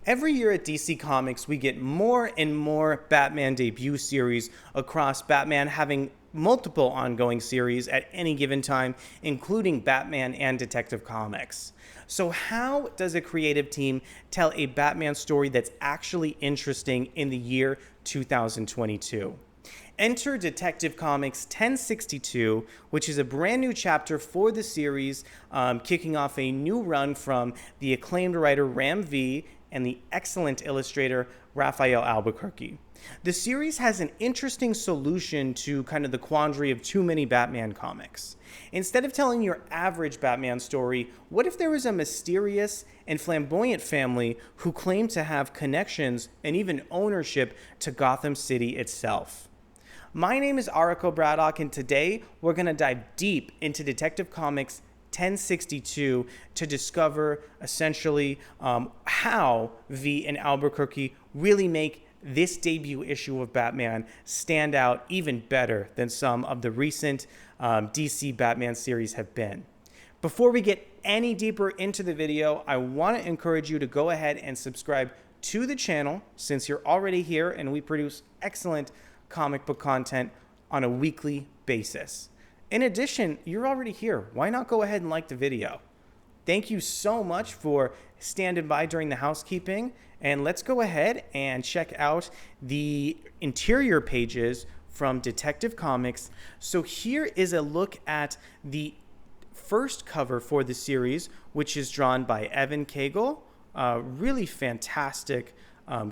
Every year at DC Comics, we get more and more Batman debut series across Batman having multiple ongoing series at any given time, including Batman and Detective Comics. So how does a creative team tell a Batman story that's actually interesting in the year 2022? Enter Detective Comics 1062, which is a brand new chapter for the series, kicking off a new run from the acclaimed writer Ram V and the excellent illustrator Rafael Albuquerque. The series has an interesting solution to kind of the quandary of too many Batman comics. Instead of telling your average Batman story, what if there was a mysterious and flamboyant family who claimed to have connections and even ownership to Gotham City itself? My name is Arico Braddock, and today we're going to dive deep into Detective Comics 1062 to discover essentially how V and Albuquerque really make this debut issue of Batman stand out even better than some of the recent DC Batman series have been. Before we get any deeper into the video, I want to encourage you to go ahead and subscribe to the channel since you're already here and we produce excellent comic book content on a weekly basis. In addition, you're already here. Why not go ahead and like the video? Thank you so much for standing by during the housekeeping, and let's go ahead and check out the interior pages from Detective Comics. So here is a look at the first cover for the series, which is drawn by Evan Cagle. Really fantastic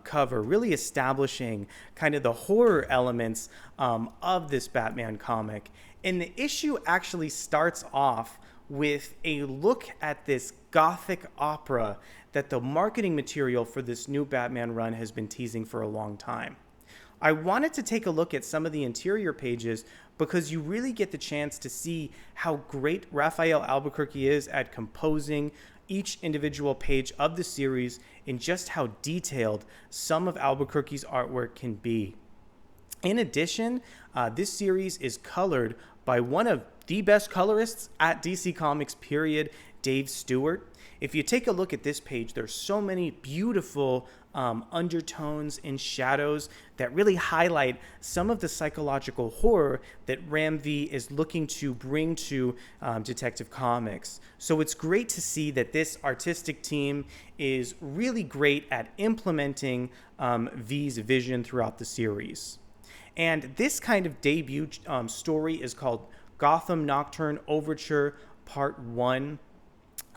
cover, really establishing kind of the horror elements of this Batman comic. And the issue actually starts off with a look at this gothic opera that the marketing material for this new Batman run has been teasing for a long time. I wanted to take a look at some of the interior pages because you really get the chance to see how great Rafael Albuquerque is at composing each individual page of the series and just how detailed some of Albuquerque's artwork can be. In addition, this series is colored by one of the best colorists at DC Comics, period, Dave Stewart. If you take a look at this page, there's so many beautiful undertones and shadows that really highlight some of the psychological horror that Ram V is looking to bring to Detective Comics. So it's great to see that this artistic team is really great at implementing V's vision throughout the series. And this kind of debut story is called Gotham Nocturne Overture Part 1.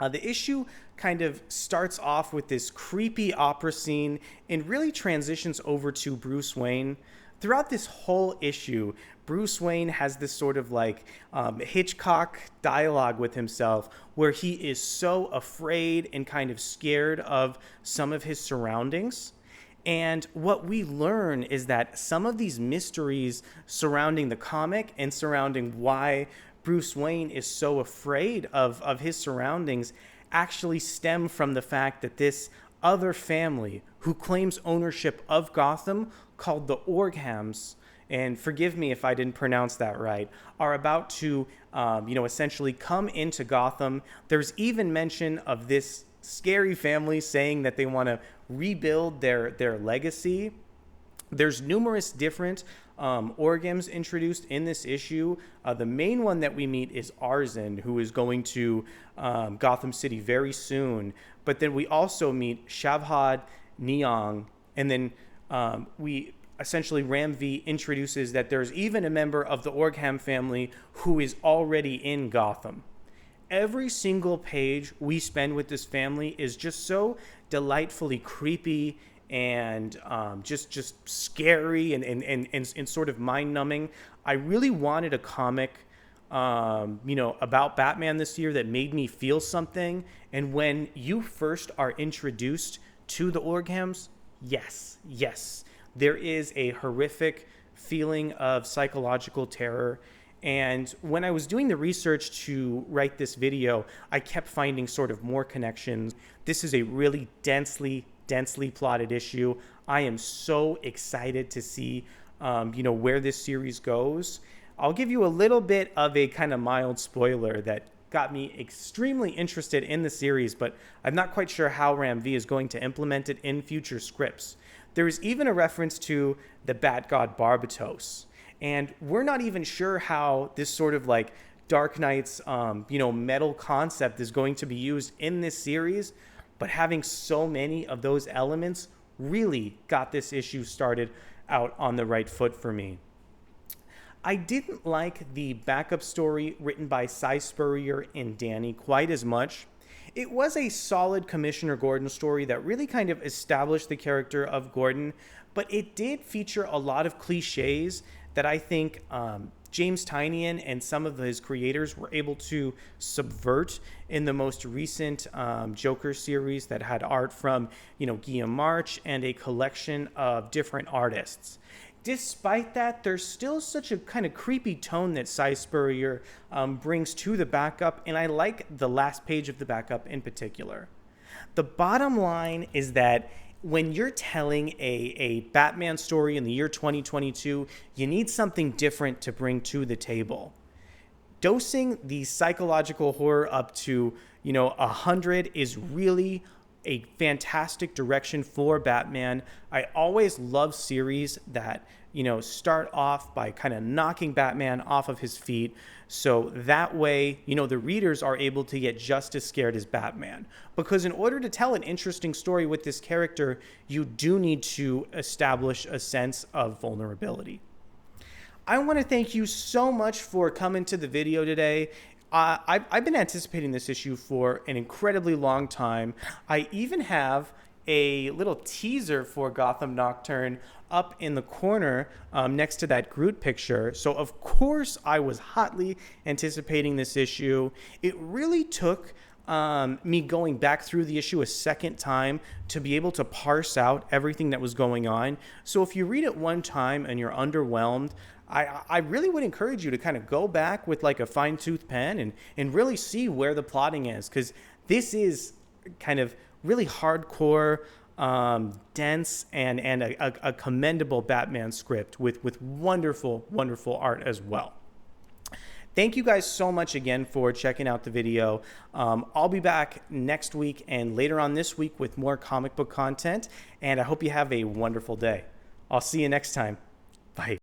The issue kind of starts off with this creepy opera scene and really transitions over to Bruce Wayne. Throughout this whole issue, Bruce Wayne has this sort of like Hitchcock dialogue with himself where he is so afraid and kind of scared of some of his surroundings. And what we learn is that some of these mysteries surrounding the comic and surrounding why Bruce Wayne is so afraid of his surroundings actually stem from the fact that this other family who claims ownership of Gotham, called the Orghams, and forgive me if I didn't pronounce that right, are about to essentially come into Gotham. There's even mention of this scary family saying that they want to rebuild their legacy. There's numerous different Orghams introduced in this issue. The main one that we meet is Arzin, who is going to Gotham City very soon. But then we also meet Shavhad, Neong, and then we essentially Ram V introduces that there's even a member of the Orgham family who is already in Gotham. Every single page we spend with this family is just so delightfully creepy and just scary and sort of mind-numbing. I really wanted a comic, about Batman this year that made me feel something. And when you first are introduced to the Orghams, yes, there is a horrific feeling of psychological terror. And when I was doing the research to write this video, I kept finding sort of more connections. This is a really densely plotted issue. I am so excited to see, where this series goes. I'll give you a little bit of a kind of mild spoiler that got me extremely interested in the series, but I'm not quite sure how Ram V is going to implement it in future scripts. There is even a reference to the Bat God Barbatos, and we're not even sure how this sort of like Dark Knight's metal concept is going to be used in this series, but having so many of those elements really got this issue started out on the right foot for me. I didn't like the backup story written by Cy Spurrier and Danny quite as much. It was a solid Commissioner Gordon story that really kind of established the character of Gordon, but it did feature a lot of cliches that I think James Tynion and some of his creators were able to subvert in the most recent Joker series that had art from, Guillaume March and a collection of different artists. Despite that, there's still such a kind of creepy tone that Cy Spurrier brings to the backup, and I like the last page of the backup in particular. The bottom line is that when you're telling a Batman story in the year 2022, you need something different to bring to the table. Dosing the psychological horror up to, 100 is really a fantastic direction for Batman. I always love series that, start off by kind of knocking Batman off of his feet. So that way, the readers are able to get just as scared as Batman. Because in order to tell an interesting story with this character, you do need to establish a sense of vulnerability. I want to thank you so much for coming to the video today. I've been anticipating this issue for an incredibly long time. I even have a little teaser for Gotham Nocturne up in the corner next to that Groot picture. So of course I was hotly anticipating this issue. It really took me going back through the issue a second time to be able to parse out everything that was going on. So if you read it one time and you're underwhelmed, I really would encourage you to kind of go back with like a fine-tooth pen and really see where the plotting is, because this is kind of really hardcore, dense, and a commendable Batman script with wonderful, wonderful art as well. Thank you guys so much again for checking out the video. I'll be back next week and later on this week with more comic book content, and I hope you have a wonderful day. I'll see you next time. Bye.